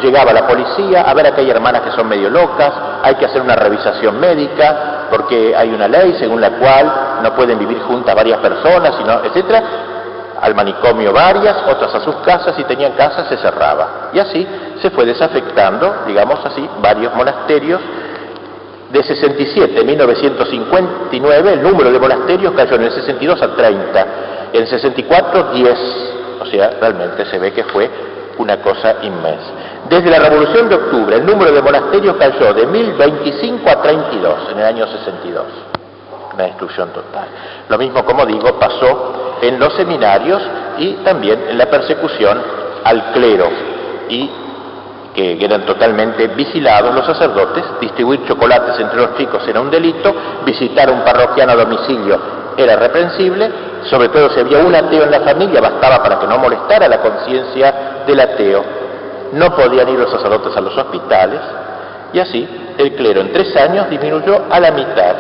llegaba la policía, a ver, aquí hay hermanas que son medio locas, hay que hacer una revisación médica, porque hay una ley según la cual no pueden vivir juntas varias personas, sino, etcétera. Al manicomio varias, otras a sus casas, si tenían casas se cerraba. Y así se fue desafectando, digamos así, varios monasterios. De 67 a 1959 el número de monasterios cayó en el 62 a 30, en 64 10, o sea, realmente se ve que fue una cosa inmensa. Desde la Revolución de Octubre el número de monasterios cayó de 1025 a 32 en el año 62, una destrucción total. Lo mismo, como digo, pasó en los seminarios y también en la persecución al clero y que eran totalmente vigilados los sacerdotes. Distribuir chocolates entre los chicos era un delito, visitar a un parroquiano a domicilio era reprensible, sobre todo si había un ateo en la familia, bastaba para que no molestara la conciencia del ateo. No podían ir los sacerdotes a los hospitales, y así el clero en 3 años disminuyó a la mitad.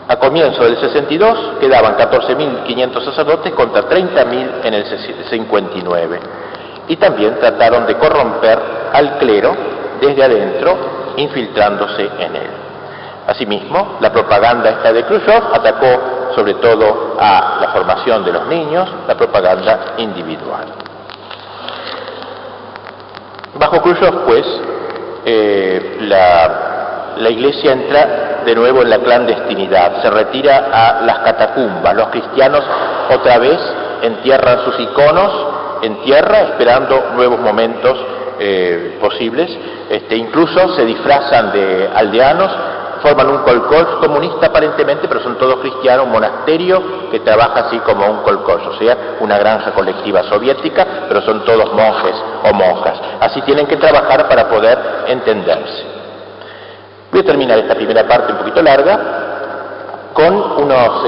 A comienzo del 62 quedaban 14.500 sacerdotes contra 30.000 en el 59. Y también trataron de corromper al clero desde adentro, infiltrándose en él. Asimismo, la propaganda esta de Khrushchev atacó sobre todo a la formación de los niños, la propaganda individual. Bajo Khrushchev, pues, la Iglesia entra de nuevo en la clandestinidad, se retira a las catacumbas. Los cristianos otra vez entierran sus iconos en tierra, esperando nuevos momentos posibles. Incluso se disfrazan de aldeanos, forman un kolkhoz comunista aparentemente, pero son todos cristianos, un monasterio que trabaja así como un kolkhoz, o sea, una granja colectiva soviética, pero son todos monjes o monjas. Así tienen que trabajar para poder entenderse. Voy a terminar esta primera parte un poquito larga con unos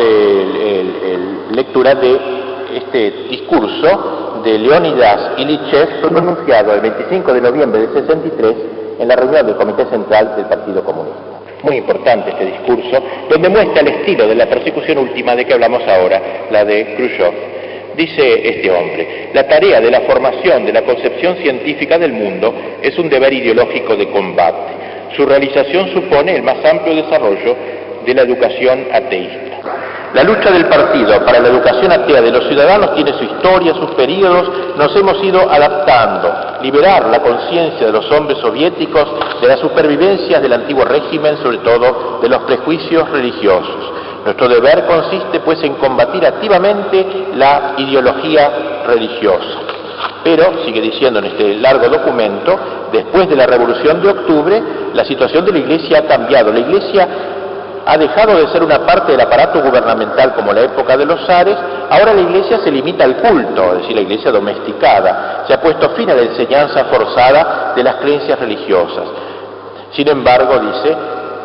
lecturas de este discurso de Leonidas Ilyichev, pronunciado el 25 de noviembre del 63 en la reunión del Comité Central del Partido Comunista. Muy importante este discurso, donde muestra el estilo de la persecución última de que hablamos ahora, la de Khrushchev. Dice este hombre: la tarea de la formación de la concepción científica del mundo es un deber ideológico de combate. Su realización supone el más amplio desarrollo de la educación ateísta. La lucha del partido para la educación atea de los ciudadanos tiene su historia, sus períodos, nos hemos ido adaptando. Liberar la conciencia de los hombres soviéticos de las supervivencias del antiguo régimen, sobre todo de los prejuicios religiosos. Nuestro deber consiste pues en combatir activamente la ideología religiosa. Pero, sigue diciendo en este largo documento, después de la Revolución de Octubre, la situación de la Iglesia ha cambiado. La Iglesia ha dejado de ser una parte del aparato gubernamental como en la época de los zares. Ahora la Iglesia se limita al culto, es decir, la Iglesia domesticada. Se ha puesto fin a la enseñanza forzada de las creencias religiosas. Sin embargo, dice,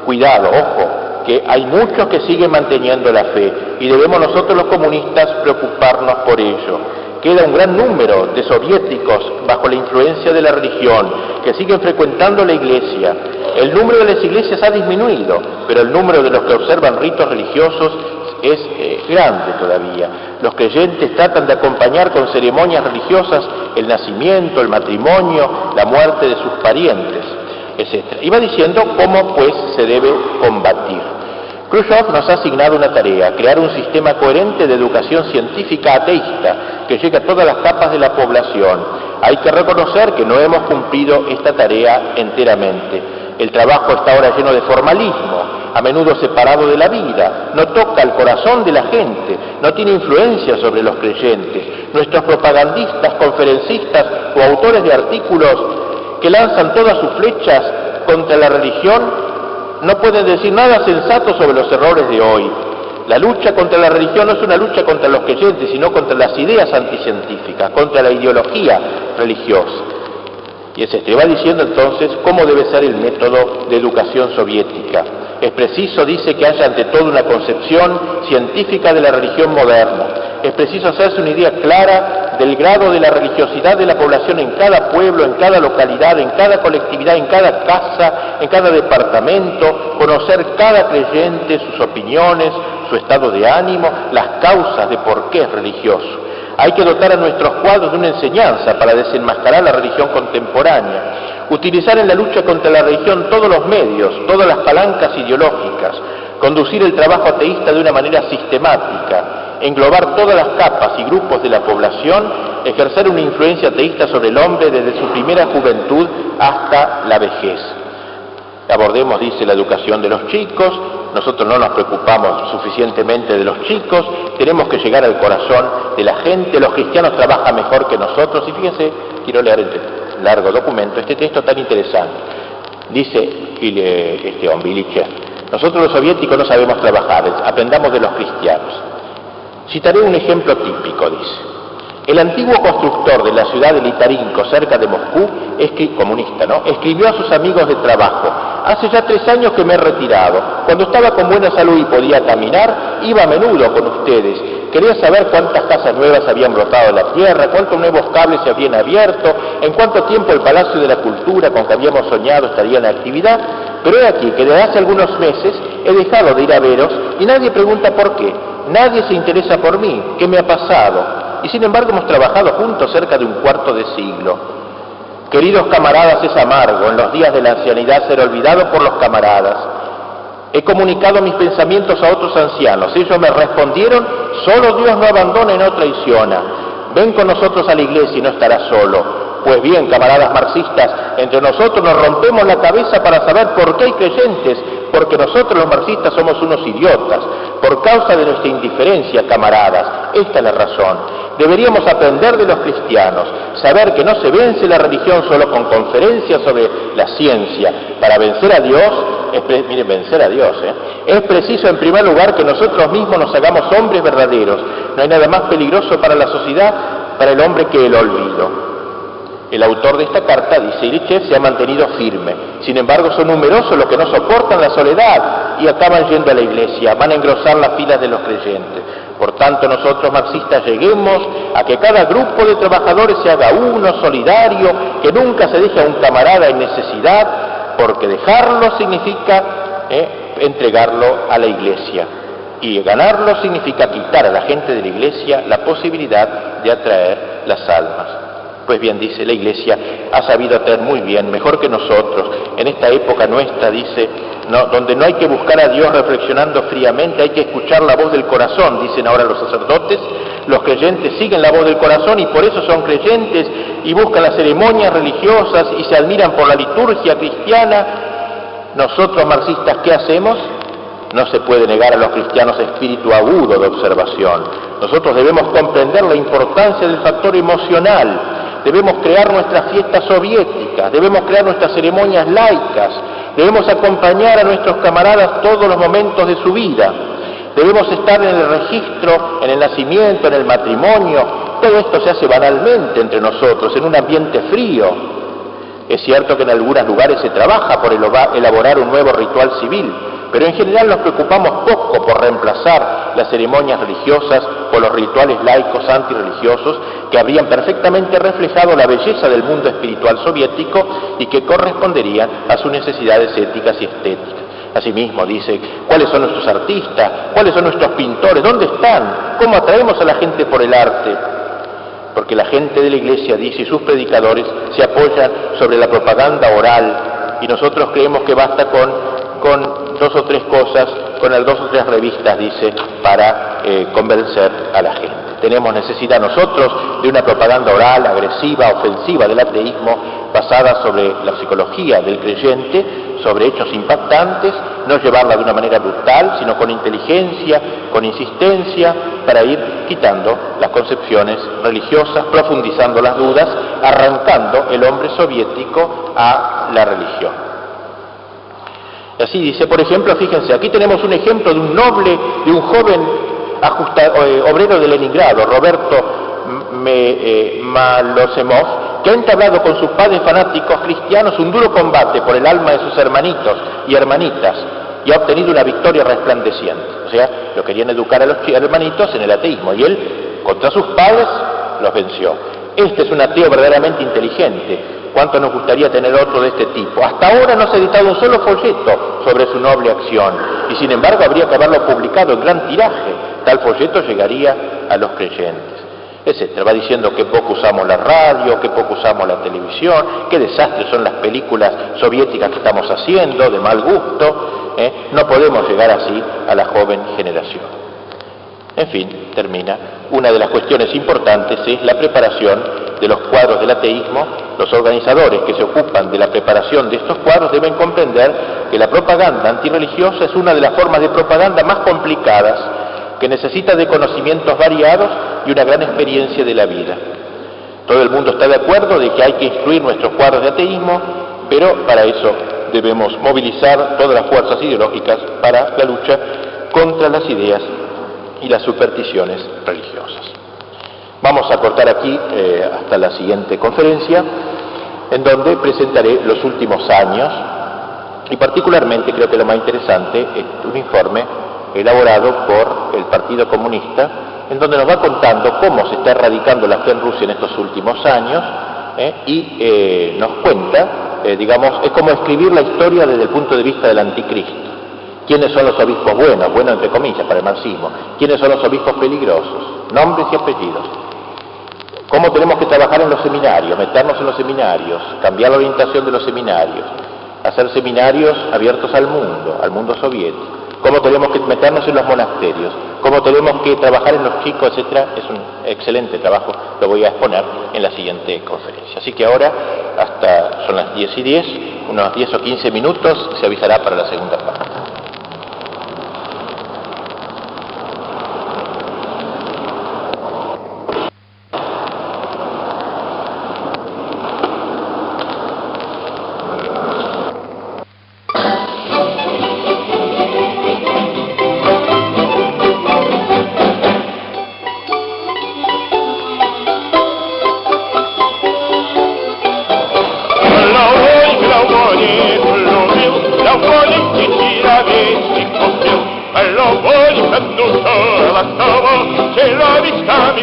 cuidado, ojo, que hay muchos que siguen manteniendo la fe y debemos nosotros los comunistas preocuparnos por ello. Queda un gran número de soviéticos bajo la influencia de la religión que siguen frecuentando la Iglesia. El número de las iglesias ha disminuido, pero el número de los que observan ritos religiosos es grande todavía. Los creyentes tratan de acompañar con ceremonias religiosas el nacimiento, el matrimonio, la muerte de sus parientes, etc. Y va diciendo cómo pues se debe combatir. Khrushchev nos ha asignado una tarea: crear un sistema coherente de educación científica ateísta que llegue a todas las capas de la población. Hay que reconocer que no hemos cumplido esta tarea enteramente. El trabajo está ahora lleno de formalismo, a menudo separado de la vida, no toca el corazón de la gente, no tiene influencia sobre los creyentes. Nuestros propagandistas, conferencistas o autores de artículos que lanzan todas sus flechas contra la religión no pueden decir nada sensato sobre los errores de hoy. La lucha contra la religión no es una lucha contra los creyentes, sino contra las ideas anticientíficas, contra la ideología religiosa. Y va diciendo entonces cómo debe ser el método de educación soviética. Es preciso, dice, que haya ante todo una concepción científica de la religión moderna. Es preciso hacerse una idea clara del grado de la religiosidad de la población en cada pueblo, en cada localidad, en cada colectividad, en cada casa, en cada departamento, conocer cada creyente, sus opiniones, su estado de ánimo, las causas de por qué es religioso. Hay que dotar a nuestros cuadros de una enseñanza para desenmascarar la religión contemporánea, utilizar en la lucha contra la religión todos los medios, todas las palancas ideológicas, conducir el trabajo ateísta de una manera sistemática, englobar todas las capas y grupos de la población, ejercer una influencia ateísta sobre el hombre desde su primera juventud hasta la vejez. Abordemos, dice, la educación de los chicos. Nosotros no nos preocupamos suficientemente de los chicos, tenemos que llegar al corazón de la gente. Los cristianos trabajan mejor que nosotros. Y fíjense, quiero leer este largo documento, este texto tan interesante. Dice este hombre, Ilyichev: nosotros los soviéticos no sabemos trabajar, aprendamos de los cristianos. Citaré un ejemplo típico, dice. El antiguo constructor de la ciudad de Litarinco, cerca de Moscú, comunista, ¿no?, escribió a sus amigos de trabajo: hace ya 3 años que me he retirado. Cuando estaba con buena salud y podía caminar, iba a menudo con ustedes. Quería saber cuántas casas nuevas habían brotado de la tierra, cuántos nuevos cables se habían abierto, en cuánto tiempo el Palacio de la Cultura con que habíamos soñado estaría en actividad. Pero he aquí que desde hace algunos meses he dejado de ir a veros y nadie pregunta por qué. Nadie se interesa por mí. ¿Qué me ha pasado? Y sin embargo hemos trabajado juntos cerca de un cuarto de siglo. Queridos camaradas, es amargo en los días de la ancianidad ser olvidado por los camaradas. He comunicado mis pensamientos a otros ancianos. Ellos me respondieron: solo Dios no abandona y no traiciona. Ven con nosotros a la iglesia y no estarás solo. Pues bien, camaradas marxistas, entre nosotros nos rompemos la cabeza para saber por qué hay creyentes, porque nosotros los marxistas somos unos idiotas, por causa de nuestra indiferencia, camaradas. Esta es la razón. Deberíamos aprender de los cristianos, saber que no se vence la religión solo con conferencias sobre la ciencia. Para vencer a Dios, vencer a Dios, es preciso en primer lugar que nosotros mismos nos hagamos hombres verdaderos. No hay nada más peligroso para la sociedad, para el hombre, que el olvido. El autor de esta carta, dice Ilichev, se ha mantenido firme. Sin embargo, son numerosos los que no soportan la soledad y acaban yendo a la iglesia, van a engrosar las filas de los creyentes. Por tanto, nosotros marxistas lleguemos a que cada grupo de trabajadores se haga uno, solidario, que nunca se deje a un camarada en necesidad, porque dejarlo significa entregarlo a la iglesia. Y ganarlo significa quitar a la gente de la iglesia la posibilidad de atraer las almas. Pues bien, dice, la Iglesia ha sabido atraer muy bien, mejor que nosotros, en esta época nuestra, dice, donde no hay que buscar a Dios reflexionando fríamente, hay que escuchar la voz del corazón, dicen ahora los sacerdotes. Los creyentes siguen la voz del corazón y por eso son creyentes y buscan las ceremonias religiosas y se admiran por la liturgia cristiana. Nosotros marxistas, ¿qué hacemos? No se puede negar a los cristianos espíritu agudo de observación. Nosotros debemos comprender la importancia del factor emocional. Debemos crear nuestras fiestas soviéticas, debemos crear nuestras ceremonias laicas, debemos acompañar a nuestros camaradas todos los momentos de su vida, debemos estar en el registro, en el nacimiento, en el matrimonio. Todo esto se hace banalmente entre nosotros, en un ambiente frío. Es cierto que en algunos lugares se trabaja por elaborar un nuevo ritual civil, pero en general nos preocupamos poco por reemplazar las ceremonias religiosas por los rituales laicos antirreligiosos que habrían perfectamente reflejado la belleza del mundo espiritual soviético y que corresponderían a sus necesidades éticas y estéticas. Asimismo, dice, ¿cuáles son nuestros artistas? ¿Cuáles son nuestros pintores? ¿Dónde están? ¿Cómo atraemos a la gente por el arte? Porque la gente de la Iglesia, dice, y sus predicadores se apoyan sobre la propaganda oral y nosotros creemos que basta con 2 o 3 cosas, con las 2 o 3 revistas, dice, para convencer a la gente. Tenemos necesidad nosotros de una propaganda oral, agresiva, ofensiva del ateísmo, basada sobre la psicología del creyente, sobre hechos impactantes, no llevarla de una manera brutal, sino con inteligencia, con insistencia, para ir quitando las concepciones religiosas, profundizando las dudas, arrancando el hombre soviético a la religión. Así dice, por ejemplo, fíjense, aquí tenemos un ejemplo de un noble, de un joven obrero de Leningrado, Roberto Malosemov, que ha entablado con sus padres fanáticos cristianos un duro combate por el alma de sus hermanitos y hermanitas y ha obtenido una victoria resplandeciente. O sea, lo querían educar a los hermanitos en el ateísmo y él, contra sus padres, los venció. Este es un ateo verdaderamente inteligente. ¿Cuánto nos gustaría tener otro de este tipo? Hasta ahora no se ha editado un solo folleto sobre su noble acción y sin embargo habría que haberlo publicado en gran tiraje. Tal folleto llegaría a los creyentes, etcétera. Va diciendo que poco usamos la radio, que poco usamos la televisión, qué desastres son las películas soviéticas que estamos haciendo, de mal gusto. No podemos llegar así a la joven generación. En fin, termina. Una de las cuestiones importantes es la preparación de los cuadros del ateísmo. Los organizadores que se ocupan de la preparación de estos cuadros deben comprender que la propaganda antirreligiosa es una de las formas de propaganda más complicadas, que necesita de conocimientos variados y una gran experiencia de la vida. Todo el mundo está de acuerdo de que hay que instruir nuestros cuadros de ateísmo, pero para eso debemos movilizar todas las fuerzas ideológicas para la lucha contra las ideas y las supersticiones religiosas. Vamos a cortar aquí hasta la siguiente conferencia, en donde presentaré los últimos años y particularmente creo que lo más interesante es un informe elaborado por el Partido Comunista, en donde nos va contando cómo se está erradicando la fe en Rusia en estos últimos años y nos cuenta, digamos, es como escribir la historia desde el punto de vista del anticristo. ¿Quiénes son los obispos buenos? Bueno, entre comillas, para el marxismo. ¿Quiénes son los obispos peligrosos? Nombres y apellidos. ¿Cómo tenemos que trabajar en los seminarios? Meternos en los seminarios, cambiar la orientación de los seminarios, hacer seminarios abiertos al mundo soviético. ¿Cómo tenemos que meternos en los monasterios? ¿Cómo tenemos que trabajar en los chicos, etcétera? Es un excelente trabajo, lo voy a exponer en la siguiente conferencia. Así que ahora, son las 10:10, unos 10 o 15 minutos, se avisará para la segunda parte. C'è la vista mi